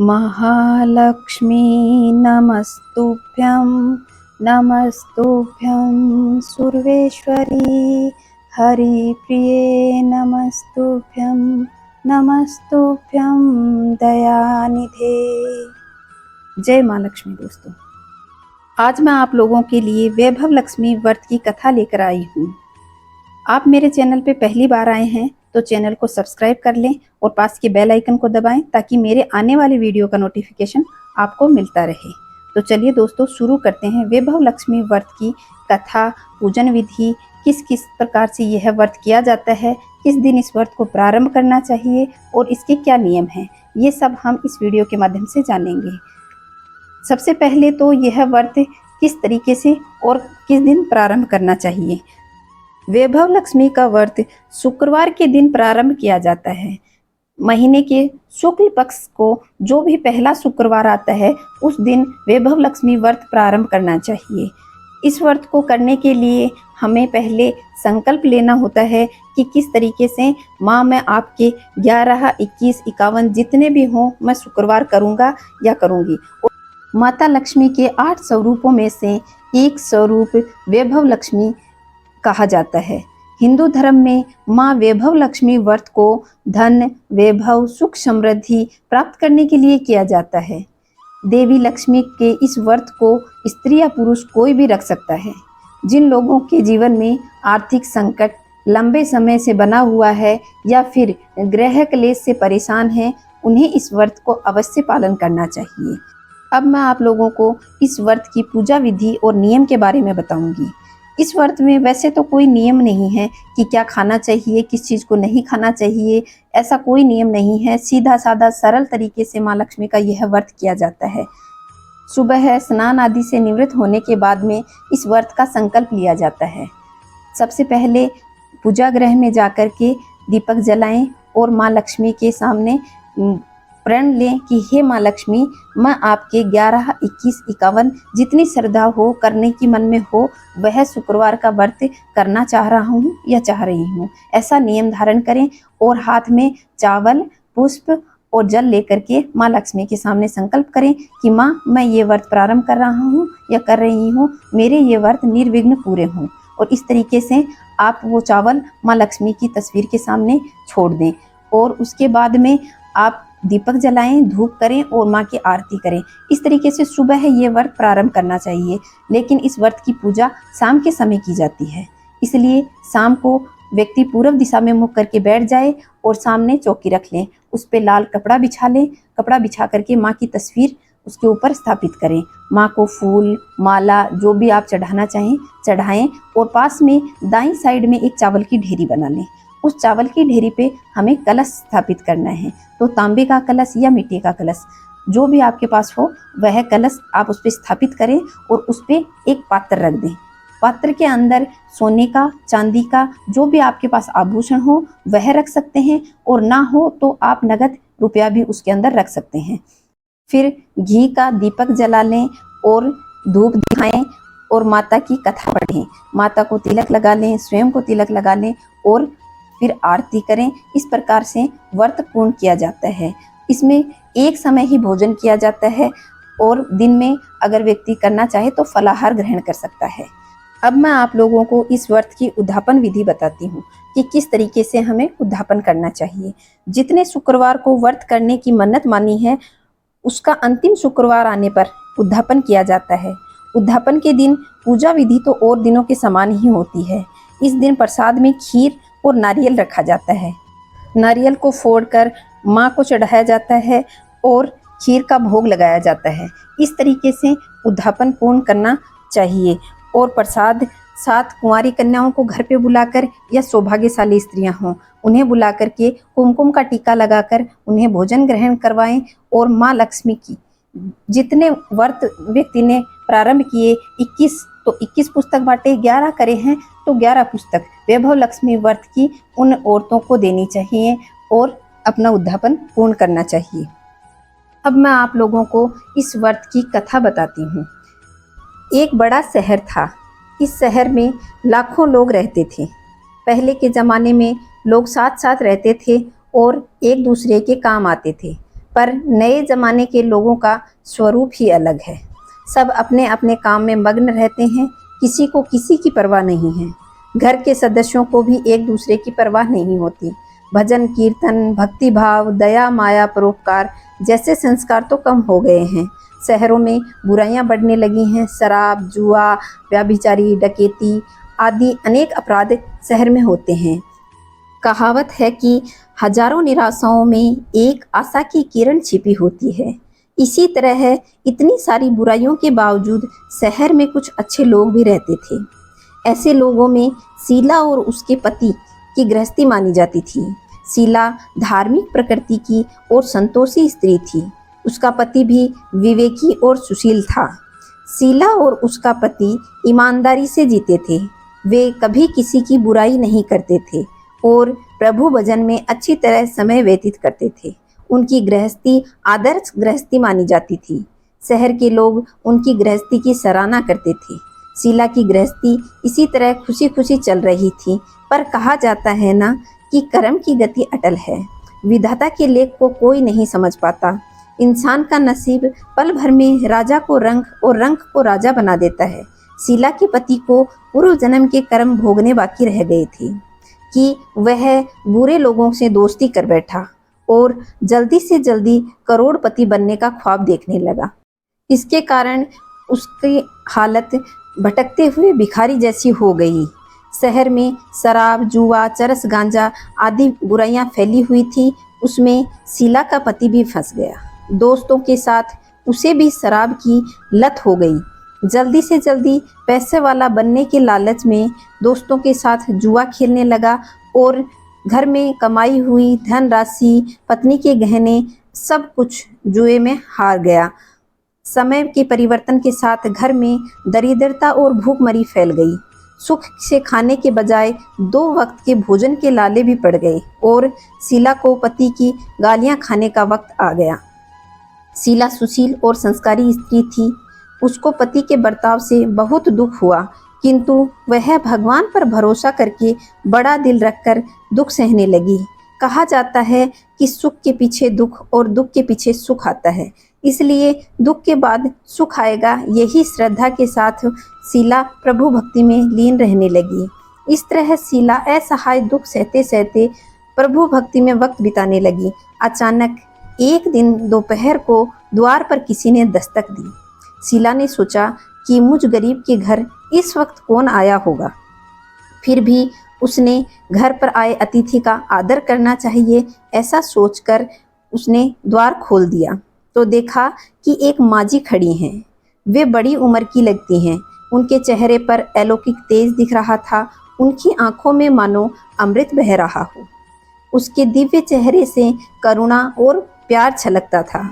महालक्ष्मी नमस्तुभ्यं नमस्तुभ्यं सर्वेश्वरी हरिप्रिये नमस्तुभ्यं नमस्तुभ्यं दयानिधे। जय माँ लक्ष्मी। दोस्तों, आज मैं आप लोगों के लिए वैभव लक्ष्मी व्रत की कथा लेकर आई हूँ। आप मेरे चैनल पे पहली बार आए हैं तो चैनल को सब्सक्राइब कर लें और पास के बेल आइकन को दबाएं ताकि मेरे आने वाले वीडियो का नोटिफिकेशन आपको मिलता रहे। तो चलिए दोस्तों, शुरू करते हैं वैभव लक्ष्मी व्रत की कथा। पूजन विधि, किस किस प्रकार से यह व्रत किया जाता है, किस दिन इस व्रत को प्रारंभ करना चाहिए और इसके क्या नियम हैं, ये सब हम इस वीडियो के माध्यम से जानेंगे। सबसे पहले तो यह व्रत किस तरीके से और किस दिन प्रारंभ करना चाहिए। वैभव लक्ष्मी का व्रत शुक्रवार के दिन प्रारंभ किया जाता है। महीने के शुक्ल पक्ष को जो भी पहला शुक्रवार आता है उस दिन वैभव लक्ष्मी व्रत प्रारंभ करना चाहिए। इस व्रत को करने के लिए हमें पहले संकल्प लेना होता है कि किस तरीके से माँ मैं आपके 11, 21, 51 जितने भी हों मैं शुक्रवार करूँगा या करूँगी। माता लक्ष्मी के 8 स्वरूपों में से एक स्वरूप वैभव लक्ष्मी कहा जाता है। हिंदू धर्म में माँ वैभव लक्ष्मी व्रत को धन, वैभव, सुख, समृद्धि प्राप्त करने के लिए किया जाता है। देवी लक्ष्मी के इस व्रत को स्त्री या पुरुष कोई भी रख सकता है। जिन लोगों के जीवन में आर्थिक संकट लंबे समय से बना हुआ है या फिर ग्रह क्लेश से परेशान हैं, उन्हें इस व्रत को अवश्य पालन करना चाहिए। अब मैं आप लोगों को इस व्रत की पूजा विधि और नियम के बारे में बताऊंगी। इस व्रत में वैसे तो कोई नियम नहीं है कि क्या खाना चाहिए, किस चीज़ को नहीं खाना चाहिए, ऐसा कोई नियम नहीं है। सीधा साधा सरल तरीके से माँ लक्ष्मी का यह व्रत किया जाता है। सुबह स्नान आदि से निवृत्त होने के बाद में इस व्रत का संकल्प लिया जाता है। सबसे पहले पूजा गृह में जाकर के दीपक जलाएं और माँ लक्ष्मी के सामने प्रण लें कि हे माँ लक्ष्मी, मैं आपके 11, 21, 51 जितनी श्रद्धा हो, करने की मन में हो, वह शुक्रवार का व्रत करना चाह रहा हूँ या चाह रही हूँ। ऐसा नियम धारण करें और हाथ में चावल, पुष्प और जल लेकर के माँ लक्ष्मी के सामने संकल्प करें कि माँ मैं ये व्रत प्रारंभ कर रहा हूँ या कर रही हूँ, मेरे ये व्रत निर्विघ्न पूरे हों। और इस तरीके से आप वो चावल माँ लक्ष्मी की तस्वीर के सामने छोड़ दें और उसके बाद में आप दीपक जलाएं, धूप करें और माँ की आरती करें। इस तरीके से सुबह ये व्रत प्रारंभ करना चाहिए। लेकिन इस व्रत की पूजा शाम के समय की जाती है, इसलिए शाम को व्यक्ति पूर्व दिशा में मुख करके बैठ जाए और सामने चौकी रख लें, उस पर लाल कपड़ा बिछा लें। कपड़ा बिछा करके माँ की तस्वीर उसके ऊपर स्थापित करें। माँ को फूल, माला जो भी आप चढ़ाना चाहें चढ़ाएं और पास में दाईं साइड में एक चावल की ढेरी बना लें। उस चावल की ढेरी पे हमें कलश स्थापित करना है, तो तांबे का कलश या मिट्टी का कलश जो भी आपके पास हो वह कलश आप उस पर स्थापित करें और उस पर एक पात्र रख दें। पात्र के अंदर सोने का, चांदी का जो भी आपके पास आभूषण हो वह रख सकते हैं और ना हो तो आप नगद रुपया भी उसके अंदर रख सकते हैं। फिर घी का दीपक जला लें और धूप दिखाएं और माता की कथा पढ़ें। माता को तिलक लगा लें, स्वयं को तिलक लगा लें और फिर आरती करें। इस प्रकार से व्रत पूर्ण किया जाता है। इसमें एक समय ही भोजन किया जाता है और दिन में अगर व्यक्ति करना चाहे तो फलाहार ग्रहण कर सकता है। अब मैं आप लोगों को इस व्रत की उद्यापन विधि बताती हूँ कि किस तरीके से हमें उद्यापन करना चाहिए। जितने शुक्रवार को व्रत करने की मन्नत मानी है उसका अंतिम शुक्रवार आने पर उद्यापन किया जाता है। उद्यापन के दिन पूजा विधि तो और दिनों के समान ही होती है। इस दिन प्रसाद में खीर और नारियल रखा जाता है। नारियल को फोड़कर माँ को चढ़ाया जाता है और खीर का भोग लगाया जाता है। इस तरीके से उद्यापन पूर्ण करना चाहिए। और प्रसाद 7 कुंवारी कन्याओं को घर पे बुलाकर या सौभाग्यशाली स्त्रियां हों उन्हें बुला करके कुमकुम का टीका लगाकर उन्हें भोजन ग्रहण करवाएं। और माँ लक्ष्मी की जितने व्रत व्यक्ति ने प्रारंभ किए 21 पुस्तक बांटे, 11 करे हैं तो 11 पुस्तक वैभव लक्ष्मी व्रत की उन औरतों को देनी चाहिए और अपना उद्यापन पूर्ण करना चाहिए। अब मैं आप लोगों को इस व्रत की कथा बताती हूँ। एक बड़ा शहर था। इस शहर में लाखों लोग रहते थे। पहले के ज़माने में लोग साथ साथ रहते थे और एक दूसरे के काम आते थे। पर नए जमाने के लोगों का स्वरूप ही अलग है। सब अपने अपने काम में मग्न रहते हैं, किसी को किसी की परवाह नहीं है। घर के सदस्यों को भी एक दूसरे की परवाह नहीं होती। भजन कीर्तन, भक्ति भाव, दया माया, परोपकार जैसे संस्कार तो कम हो गए हैं। शहरों में बुराइयां बढ़ने लगी हैं। शराब, जुआ, व्यभिचारी, डकैती आदि अनेक अपराध शहर में होते हैं। कहावत है कि हजारों निराशाओं में एक आशा की किरण छिपी होती है। इसी तरह है, इतनी सारी बुराइयों के बावजूद शहर में कुछ अच्छे लोग भी रहते थे। ऐसे लोगों में शीला और उसके पति की गृहस्थी मानी जाती थी। शीला धार्मिक प्रकृति की और संतोषी स्त्री थी। उसका पति भी विवेकी और सुशील था। शीला और उसका पति ईमानदारी से जीते थे। वे कभी किसी की बुराई नहीं करते थे और प्रभु भजन में अच्छी तरह समय व्यतीत करते थे। उनकी गृहस्थी आदर्श गृहस्थी मानी जाती थी। शहर के लोग उनकी गृहस्थी की सराहना करते थे। शीला की गृहस्थी इसी तरह खुशी खुशी चल रही थी, पर कहा जाता है ना कि कर्म की गति अटल है। विधाता के लेख को कोई नहीं समझ पाता। इंसान का नसीब पल भर में राजा को रंक और रंक को राजा बना देता है। शीला के पति को पूर्व जन्म के कर्म भोगने बाकी रह गए थे कि वह बुरे लोगों से दोस्ती कर बैठा और जल्दी से जल्दी करोड़पति बनने का ख्वाब देखने लगा। इसके कारण उसकी हालत भटकते हुए भिखारी जैसी हो गई। शहर में शराब, जुआ, चरस, गांजा आदि बुराइयां फैली हुई थी। उसमें शीला का पति भी फंस गया। दोस्तों के साथ उसे भी शराब की लत हो गई। जल्दी से जल्दी पैसे वाला बनने के लालच में दोस्तों के साथ जुआ खेलने लगा और घर में कमाई हुई धनराशि, पत्नी के गहने सब कुछ जुए में हार गया। समय के परिवर्तन के साथ घर में दरिद्रता और भूखमरी फैल गई। सुख से खाने के बजाय 2 वक्त के भोजन के लाले भी पड़ गए और शीला को पति की गालियां खाने का वक्त आ गया। शीला सुशील और संस्कारी स्त्री थी। उसको पति के बर्ताव से बहुत दुख हुआ, किंतु वह भगवान पर भरोसा करके बड़ा दिल रखकर दुख सहने लगी। कहा जाता है कि सुख के पीछे दुख और दुख के पीछे सुख आता है, इसलिए दुख के बाद सुख आएगा, यही श्रद्धा के साथ शीला प्रभु भक्ति में लीन रहने लगी। इस तरह शीला असहाय दुख सहते सहते प्रभु भक्ति में वक्त बिताने लगी। अचानक एक दिन दोपहर को द्वार पर किसी ने दस्तक दी। शीला ने सोचा कि मुझ गरीब के घर इस वक्त कौन आया होगा। फिर भी उसने घर पर आए अतिथि का आदर करना चाहिए, ऐसा सोचकर उसने द्वार खोल दिया तो देखा कि एक माजी खड़ी हैं। वे बड़ी उम्र की लगती हैं। उनके चेहरे पर अलौकिक तेज दिख रहा था। उनकी आंखों में मानो अमृत बह रहा हो। उसके दिव्य चेहरे से करुणा और प्यार छलकता था।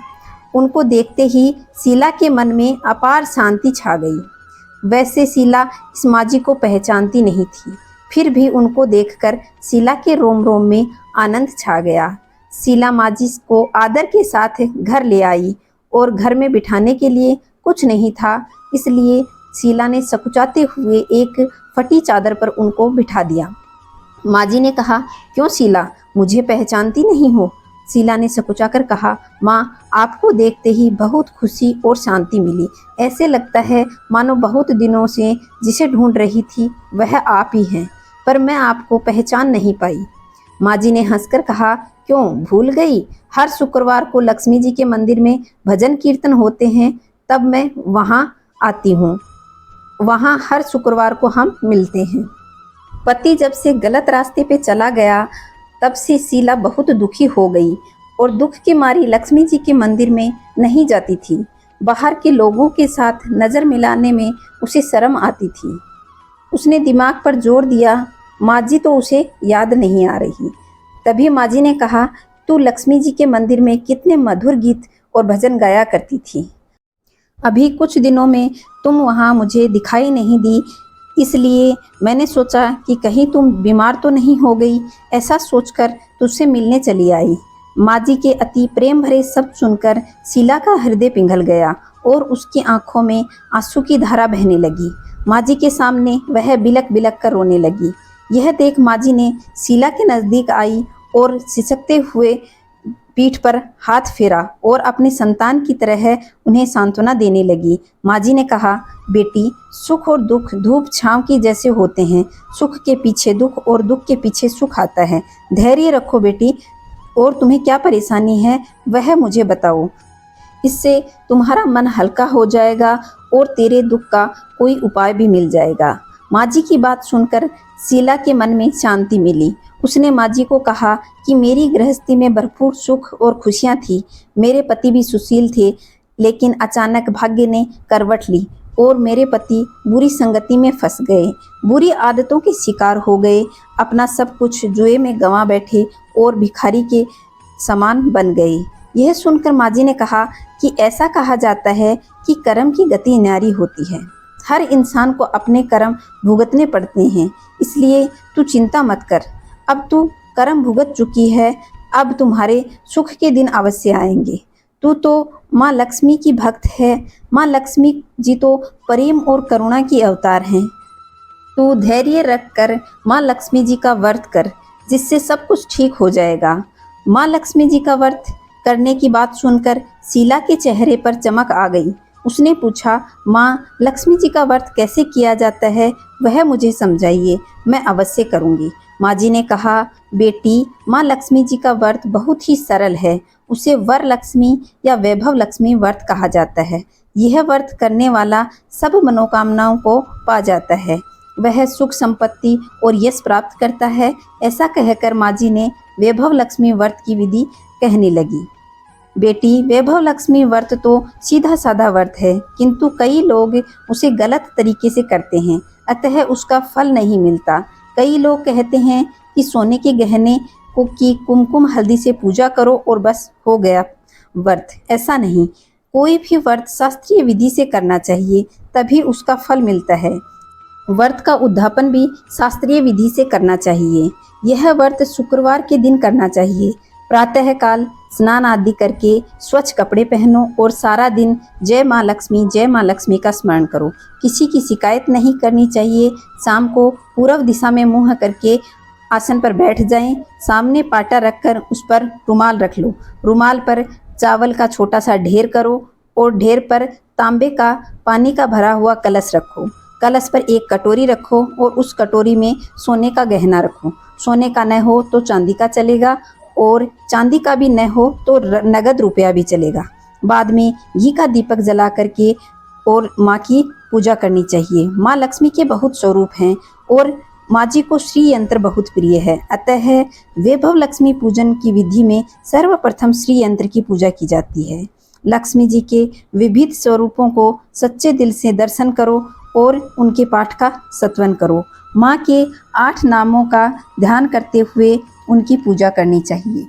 उनको देखते ही शीला के मन में अपार शांति छा गई। वैसे शीला इस माजी को पहचानती नहीं थी, फिर भी उनको देखकर शीला के रोम रोम में आनंद छा गया। शीला माजी को आदर के साथ घर ले आई और घर में बिठाने के लिए कुछ नहीं था, इसलिए शीला ने सकुचाते हुए एक फटी चादर पर उनको बिठा दिया। माजी ने कहा, क्यों शीला, मुझे पहचानती नहीं हो? शीला ने सकुचाकर कहा, माँ, आपको देखते ही बहुत खुशी और शांति मिली। ऐसे लगता है मानो बहुत दिनों से जिसे ढूंढ रही थी वह आप ही हैं, पर मैं आपको पहचान नहीं पाई। माजी ने हंसकर कहा, क्यों भूल गई? हर शुक्रवार को लक्ष्मी जी के मंदिर में भजन कीर्तन होते हैं, तब मैं वहाँ आती हूँ। वहाँ हर शुक्रवार को हम मिलते हैं। पति जब से गलत रास्ते पे चला गया, तब से शीला बहुत दुखी हो गई और दुख के मारी लक्ष्मी जी के मंदिर में नहीं जाती थी। बाहर के लोगों के साथ नज़र मिलाने में उसे शर्म आती थी। उसने दिमाग पर जोर दिया, माजी तो उसे याद नहीं आ रही। तभी माजी ने कहा, तू लक्ष्मी जी के मंदिर में कितने मधुर गीत और भजन गाया करती थी। अभी कुछ दिनों में तुम वहाँ मुझे दिखाई नहीं दी, इसलिए मैंने सोचा कि कहीं तुम बीमार तो नहीं हो गई। ऐसा सोचकर तुझसे मिलने चली आई। माजी के अति प्रेम भरे शब्द सुनकर शीला का हृदय पिघल गया और उसकी आंखों में आंसू की धारा बहने लगी। माजी के सामने वह बिलक बिलक कर रोने लगी। यह देख माजी ने शीला के नज़दीक आई और सिसकते हुए पीठ पर हाथ फेरा और अपने संतान की तरह उन्हें सांत्वना देने लगी। माँ जी ने कहा, बेटी, सुख और दुख धूप छांव की जैसे होते हैं। सुख के पीछे दुख और दुख के पीछे सुख आता है। धैर्य रखो बेटी, और तुम्हें क्या परेशानी है वह मुझे बताओ। इससे तुम्हारा मन हल्का हो जाएगा और तेरे दुख का कोई उपाय भी मिल जाएगा। माँ जी की बात सुनकर शीला के मन में शांति मिली। उसने माँ जी को कहा कि मेरी गृहस्थी में भरपूर सुख और खुशियाँ थी। मेरे पति भी सुशील थे, लेकिन अचानक भाग्य ने करवट ली और मेरे पति बुरी संगति में फंस गए, बुरी आदतों के शिकार हो गए, अपना सब कुछ जुए में गंवा बैठे और भिखारी के समान बन गए। यह सुनकर माँ जी ने कहा कि ऐसा कहा जाता है कि कर्म की गति न्यारी होती है। हर इंसान को अपने कर्म भुगतने पड़ते हैं, इसलिए तू चिंता मत कर। अब तू कर्म भुगत चुकी है, अब तुम्हारे सुख के दिन अवश्य आएंगे। तू तो माँ लक्ष्मी की भक्त है। माँ लक्ष्मी जी तो प्रेम और करुणा की अवतार हैं। तू धैर्य रख कर माँ लक्ष्मी जी का व्रत कर, जिससे सब कुछ ठीक हो जाएगा। माँ लक्ष्मी जी का व्रत करने की बात सुनकर शीला के चेहरे पर चमक आ गई। उसने पूछा, माँ लक्ष्मी जी का व्रत कैसे किया जाता है वह मुझे समझाइए, मैं अवश्य करूँगी। माँ जी ने कहा, बेटी, माँ लक्ष्मी जी का व्रत बहुत ही सरल है। उसे वर लक्ष्मी या वैभव लक्ष्मी व्रत कहा जाता है। यह व्रत करने वाला सब मनोकामनाओं को पा जाता है। वह सुख संपत्ति और यश प्राप्त करता है। ऐसा कहकर माँ जी ने वैभव लक्ष्मी व्रत की विधि कहने लगी। बेटी, वैभव लक्ष्मी व्रत तो सीधा साधा व्रत है, किंतु कई लोग उसे गलत तरीके से करते हैं, अतः उसका फल नहीं मिलता। कई लोग कहते हैं कि सोने के गहने को की कुमकुम हल्दी से पूजा करो और बस हो गया व्रत। ऐसा नहीं, कोई भी व्रत शास्त्रीय विधि से करना चाहिए, तभी उसका फल मिलता है। व्रत का उद्यापन भी शास्त्रीय विधि से करना चाहिए। यह व्रत शुक्रवार के दिन करना चाहिए। प्रातः काल स्नान आदि करके स्वच्छ कपड़े पहनो और सारा दिन जय माँ लक्ष्मी का स्मरण करो। किसी की शिकायत नहीं करनी चाहिए। शाम को पूर्व दिशा में मुंह करके आसन पर बैठ जाएं। सामने पाटा रखकर उस पर रुमाल रख लो। रुमाल पर चावल का छोटा सा ढेर करो और ढेर पर तांबे का पानी का भरा हुआ कलश रखो। कलश पर एक कटोरी रखो और उस कटोरी में सोने का गहना रखो। सोने का न हो तो चांदी का चलेगा, और चांदी का भी न हो तो नगद रुपया भी चलेगा। बाद में घी का दीपक जला करके और माँ की पूजा करनी चाहिए। माँ लक्ष्मी के बहुत स्वरूप हैं और माँ जी को श्री यंत्र बहुत प्रिय है, अतः वैभव लक्ष्मी पूजन की विधि में सर्वप्रथम श्री यंत्र की पूजा की जाती है। लक्ष्मी जी के विविध स्वरूपों को सच्चे दिल से दर्शन करो और उनके पाठ का सत्वन करो। माँ के 8 नामों का ध्यान करते हुए उनकी पूजा करनी चाहिए।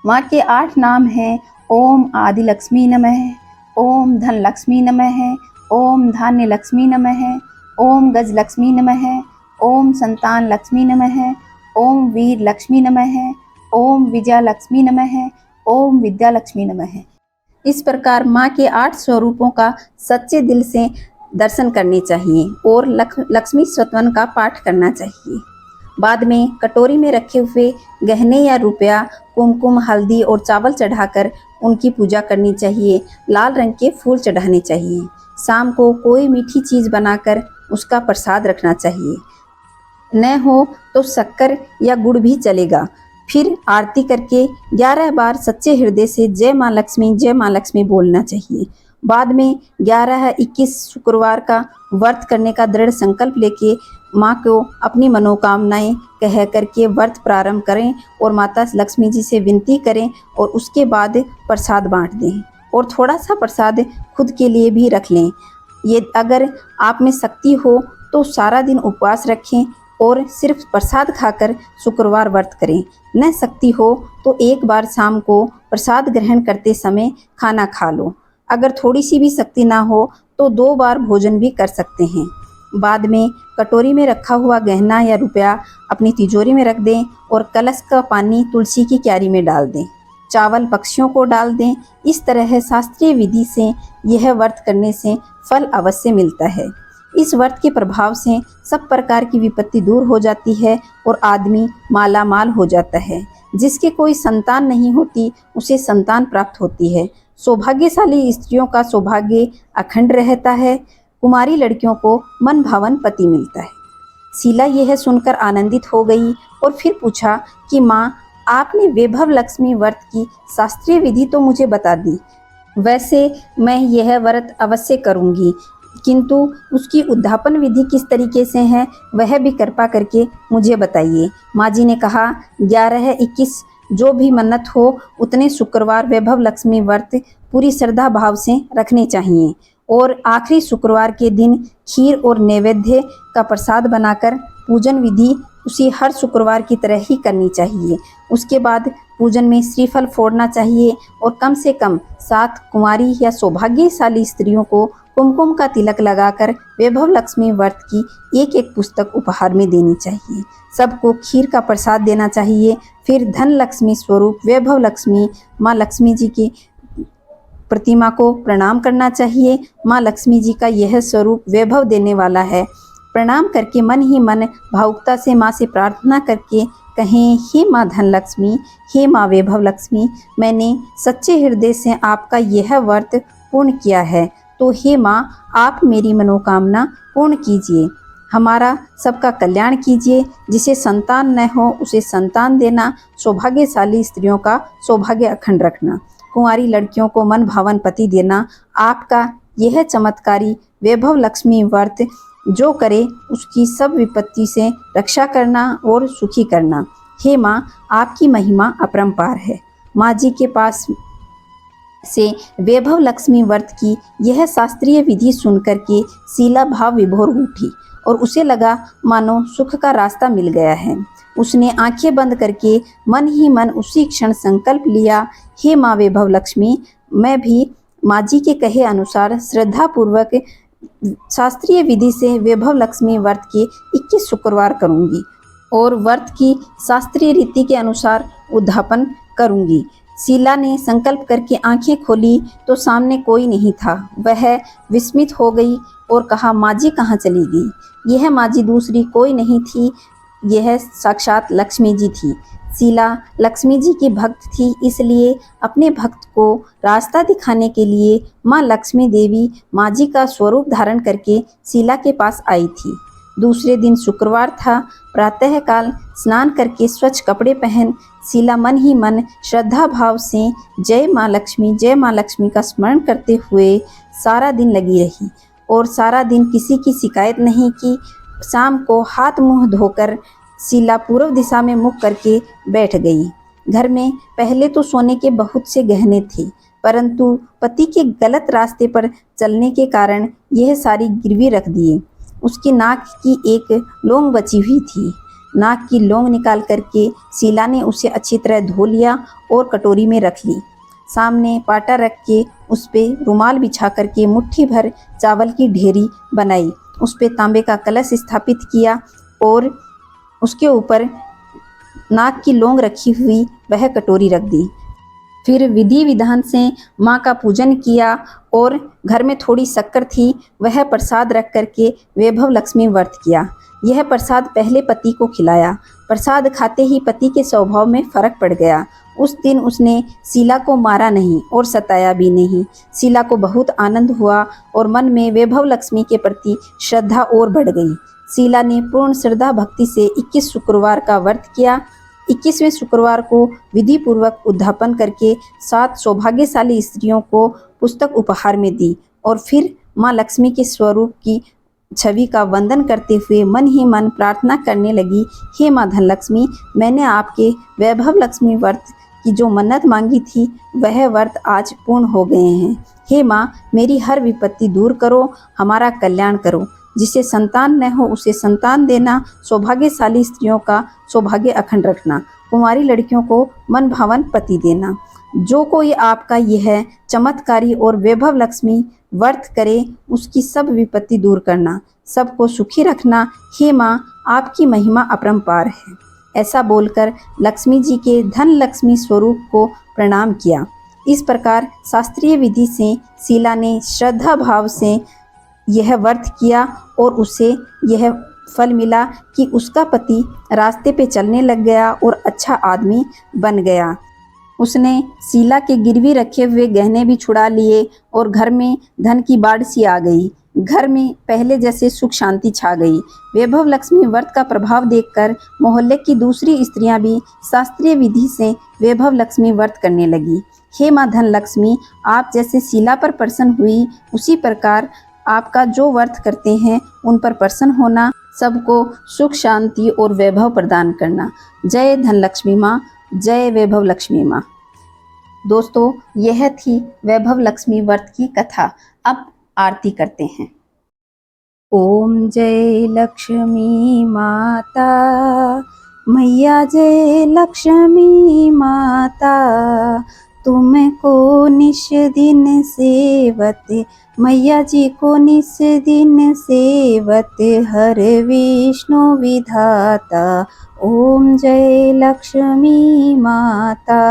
माँ के 8 नाम हैं: ओम आदि लक्ष्मी नमः, ओम धन लक्ष्मी नमः, ओम धान्य लक्ष्मी नमः, ओम गज लक्ष्मी नमः, ओम संतान लक्ष्मी नमः, ओम वीर लक्ष्मी नमः, ओम विजया लक्ष्मी नमः, ओम विद्या लक्ष्मी नमः। इस प्रकार माँ के 8 स्वरूपों का सच्चे दिल से दर्शन करने चाहिए और लक्ष्मी स्तवन का पाठ करना चाहिए। बाद में कटोरी में रखे हुए गहने या रुपया, कुमकुम, हल्दी और चावल चढ़ाकर उनकी पूजा करनी चाहिए। लाल रंग के फूल चढ़ाने चाहिए। शाम को कोई मीठी चीज़ बनाकर उसका प्रसाद रखना चाहिए। न हो तो शक्कर या गुड़ भी चलेगा। फिर आरती करके 11 बार सच्चे हृदय से जय माँ लक्ष्मी बोलना चाहिए। बाद में 11-21 शुक्रवार का व्रत करने का दृढ़ संकल्प लेके माँ को अपनी मनोकामनाएं कह करके व्रत प्रारंभ करें और माता लक्ष्मी जी से विनती करें और उसके बाद प्रसाद बांट दें और थोड़ा सा प्रसाद खुद के लिए भी रख लें। ये अगर आप में शक्ति हो तो सारा दिन उपवास रखें और सिर्फ प्रसाद खाकर शुक्रवार व्रत करें। न शक्ति हो तो एक बार शाम को प्रसाद ग्रहण करते समय खाना खा लो। अगर थोड़ी सी भी शक्ति ना हो तो 2 बार भोजन भी कर सकते हैं। बाद में कटोरी में रखा हुआ गहना या रुपया अपनी तिजोरी में रख दें और कलश का पानी तुलसी की क्यारी में डाल दें। चावल पक्षियों को डाल दें। इस तरह शास्त्रीय विधि से यह व्रत करने से फल अवश्य मिलता है। इस व्रत के प्रभाव से सब प्रकार की विपत्ति दूर हो जाती है और आदमी माला माल हो जाता है। जिसके कोई संतान नहीं होती उसे संतान प्राप्त होती है। सौभाग्यशाली स्त्रियों का सौभाग्य अखंड रहता है। कुमारी लड़कियों को मन भावन पति मिलता है। शीला यह सुनकर आनंदित हो गई और फिर पूछा कि माँ, आपने वैभव लक्ष्मी व्रत की शास्त्रीय विधि तो मुझे बता दी। वैसे मैं यह व्रत अवश्य करूँगी, किंतु उसकी उद्यापन विधि किस तरीके से है वह भी कृपा करके मुझे बताइए। माँ जी ने कहा, 11, 21 जो भी मन्नत हो उतने शुक्रवार वैभव लक्ष्मी व्रत पूरी श्रद्धा भाव से रखने चाहिए और आखिरी शुक्रवार के दिन खीर और नैवेद्य का प्रसाद बनाकर पूजन विधि उसी हर शुक्रवार की तरह ही करनी चाहिए। उसके बाद पूजन में श्रीफल फोड़ना चाहिए और कम से कम 7 कुंवारी या सौभाग्यशाली स्त्रियों को कुमकुम का तिलक लगाकर वैभव लक्ष्मी व्रत की एक पुस्तक उपहार में देनी चाहिए। सबको खीर का प्रसाद देना चाहिए। फिर धन लक्ष्मी स्वरूप वैभव लक्ष्मी माँ लक्ष्मी जी की प्रतिमा को प्रणाम करना चाहिए। माँ लक्ष्मी जी का यह स्वरूप वैभव देने वाला है। प्रणाम करके मन ही मन भावुकता से माँ से प्रार्थना करके कहें, हे माँ धन लक्ष्मी, हे माँ वैभव लक्ष्मी, मैंने सच्चे हृदय से आपका यह व्रत पूर्ण किया है, तो हे माँ आप मेरी मनोकामना पूर्ण कीजिए, हमारा सबका कल्याण कीजिए। जिसे संतान न हो उसे संतान देना, सौभाग्यशाली स्त्रियों का सौभाग्य अखंड रखना, कुंवारी लड़कियों को मन भावन पति देना। आपका यह चमत्कारी वैभव लक्ष्मी व्रत जो करे उसकी सब विपत्ति से रक्षा करना और सुखी करना। हे माँ, आपकी महिमा अपरंपार है। माँ जी के पास से वैभव लक्ष्मी व्रत की यह शास्त्रीय विधि सुनकर के शीला भाव विभोर उठी और उसे लगा मानो सुख का रास्ता मिल गया है। उसने आंखें बंद करके मन ही मन उसी क्षण संकल्प लिया, हे माँ वैभव लक्ष्मी, मैं भी माँ जी के कहे अनुसार श्रद्धापूर्वक शास्त्रीय विधि से वैभव लक्ष्मी व्रत के 21 शुक्रवार करूंगी और व्रत की शास्त्रीय रीति के अनुसार उद्यापन करूंगी। शीला ने संकल्प करके आंखें खोली तो सामने कोई नहीं था। वह विस्मित हो गई और कहा, माँ जी कहाँ चली गई? यह माँ जी दूसरी कोई नहीं थी, यह साक्षात लक्ष्मी जी थी। शीला लक्ष्मी जी की भक्त थी, इसलिए अपने भक्त को रास्ता दिखाने के लिए माँ लक्ष्मी देवी माँ जी का स्वरूप धारण करके शीला के पास आई थी। दूसरे दिन शुक्रवार था। प्रातःकाल स्नान करके स्वच्छ कपड़े पहन शीला मन ही मन श्रद्धा भाव से जय माँ लक्ष्मी का स्मरण करते हुए सारा दिन लगी रही और सारा दिन किसी की शिकायत नहीं की। शाम को हाथ मुंह धोकर शीला पूर्व दिशा में मुख करके बैठ गई। घर में पहले तो सोने के बहुत से गहने थे, परंतु पति के गलत रास्ते पर चलने के कारण यह सारी गिरवी रख दिए। उसकी नाक की एक लौंग बची हुई थी। नाक की लौंग निकाल करके शीला ने उसे अच्छी तरह धो लिया और कटोरी में रख ली। सामने पाटा रख के उस पे रुमाल बिछा करके मुट्ठी भर चावल की ढेरी बनाई। उस पे तांबे का कलश स्थापित किया और उसके ऊपर नाक की लौंग रखी हुई वह कटोरी रख दी। फिर विधि विधान से माँ का पूजन किया और घर में थोड़ी शक्कर थी, वह प्रसाद रख करके वैभव लक्ष्मी व्रत किया। यह प्रसाद पहले पति को खिलाया। प्रसाद खाते ही पति के स्वभाव में फर्क पड़ गया। उस दिन उसने शीला को मारा नहीं और सताया भी नहीं। शीला को बहुत आनंद हुआ और मन में वैभव लक्ष्मी के प्रति श्रद्धा और बढ़ गई। शीला ने पूर्ण श्रद्धा भक्ति से 21 शुक्रवार का व्रत किया। 21वें शुक्रवार को विधि पूर्वक उद्यापन करके 7 सौभाग्यशाली स्त्रियों को पुस्तक उपहार में दी और फिर माँ लक्ष्मी के स्वरूप की छवि का वंदन करते हुए मन ही मन प्रार्थना करने लगी, हे माँ धन लक्ष्मी, मैंने आपके वैभव लक्ष्मी व्रत की जो मन्नत मांगी थी वह व्रत आज पूर्ण हो गए हैं। हे माँ, मेरी हर विपत्ति दूर करो, हमारा कल्याण करो। जिसे संतान न हो उसे संतान देना, सौभाग्यशाली स्त्रियों का सौभाग्य अखंड रखना, कुंवारी लड़कियों को मन भावन पति देना। जो कोई आपका यह चमत्कारी और वैभव लक्ष्मी व्रत करे उसकी सब विपत्ति दूर करना, सबको सुखी रखना। हे माँ, आपकी महिमा अपरंपार है। ऐसा बोलकर लक्ष्मी जी के धन लक्ष्मी स्वरूप को प्रणाम किया। इस प्रकार शास्त्रीय विधि से शीला ने श्रद्धा भाव से यह व्रत किया और उसे यह फल मिला कि उसका पति रास्ते पे चलने लग गया और अच्छा आदमी बन गया। उसने शीला के गिरवी रखे हुए गहने भी छुड़ा लिए और घर में धन की बाढ़ सी आ गई। घर में पहले जैसे सुख शांति छा गई। वैभव लक्ष्मी व्रत का प्रभाव देखकर मोहल्ले की दूसरी स्त्रियां भी शास्त्रीय विधि से वैभव लक्ष्मी व्रत करने लगी। हे माँ धन लक्ष्मी, आप जैसे शीला पर प्रसन्न हुई, उसी प्रकार आपका जो व्रत करते हैं उन पर प्रसन्न होना, सबको सुख शांति और वैभव प्रदान करना। जय धन लक्ष्मी माँ, जय वैभव लक्ष्मी माँ। दोस्तों, यह थी वैभव लक्ष्मी व्रत की कथा। अब आरती करते हैं। ओम जय लक्ष्मी माता, मैया जय लक्ष्मी माता, तुमको निश दिन सेवत, मैया जी को निस दिन सेवत, हर विष्णु विधाता। ओम जय लक्ष्मी माता,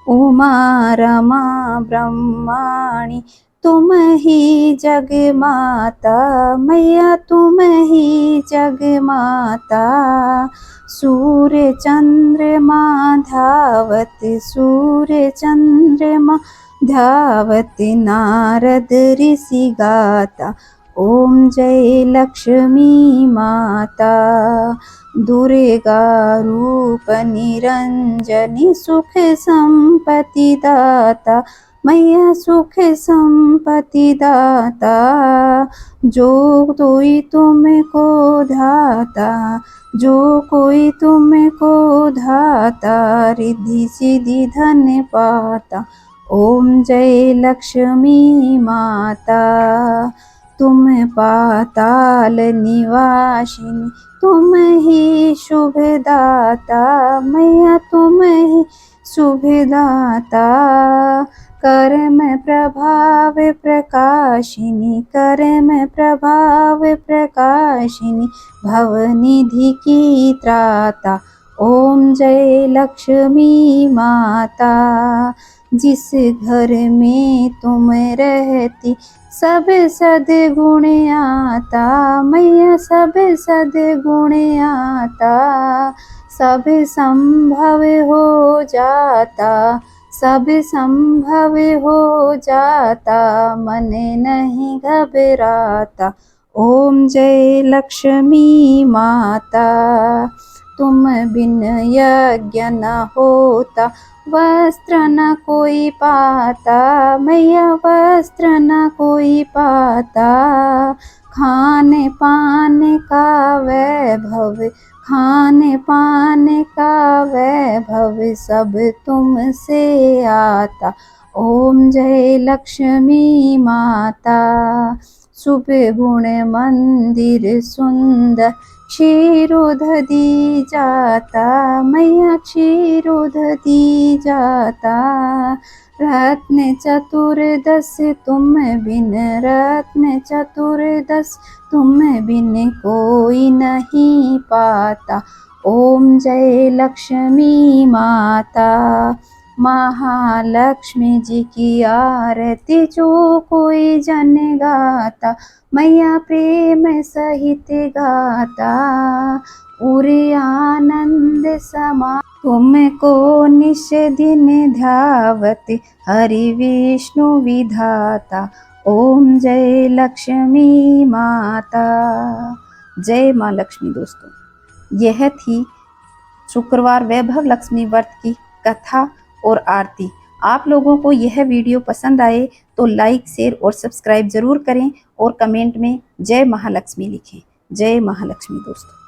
उमा रमा ब्रह्माणी, तुम ही जग माता, मैया तुम ही जग माता। सूर्य चंद्रमा धावत, सूर्य चंद्रमा धावत, नारद ऋषि गाता। ओम जय लक्ष्मी माता, दुर्गा रूप निरंजनी, सुख संपत्ति दाता, मैया सुख संपत्ति दाता। जो कोई तुमको धाता, जो कोई तुमको धाता, रिद्धि सिद्धि धन पाता। ओम जय लक्ष्मी माता, तुम पाताल निवासिनी, तुम ही शुभदाता, मैया तुम ही शुभदाता। कर्म प्रभाव प्रकाशिनी, कर्म प्रभाव प्रकाशिनी, भवनिधि की त्राता। ओम जय लक्ष्मी माता, जिस घर में तुम रहती, सब सद्गुण आता, मैया सब सद्गुण आता। सब संभव हो जाता, सब संभव हो जाता, मन नहीं घबराता। ओम जय लक्ष्मी माता, तुम बिन यज्ञ न होता, वस्त्र न कोई पाता, मैया वस्त्र न कोई पाता। खाने पाने का वैभव, खाने पाने का वैभव, सब तुमसे आता। ओम जय लक्ष्मी माता, शुभ गुण मंदिर सुंदर, क्षीरोदधि जाता, मैया क्षीरोदधि जाता। रत्न चतुर्दश तुम बिन, रत्न चतुर्दश तुम बिन कोई नहीं पाता। ओम जय लक्ष्मी माता, महालक्ष्मी जी की आरती जो कोई जन गाता, मैया प्रेम सहित गाता। उरे आनंद समा, तुमको निश दिन ध्यावत, हरि विष्णु विधाता। ओम जय लक्ष्मी माता, जय माँ लक्ष्मी। दोस्तों, यह थी शुक्रवार वैभव लक्ष्मी व्रत की कथा और आरती। आप लोगों को यह वीडियो पसंद आए तो लाइक, शेयर और सब्सक्राइब जरूर करें और कमेंट में जय महालक्ष्मी लिखें। जय महालक्ष्मी दोस्तों।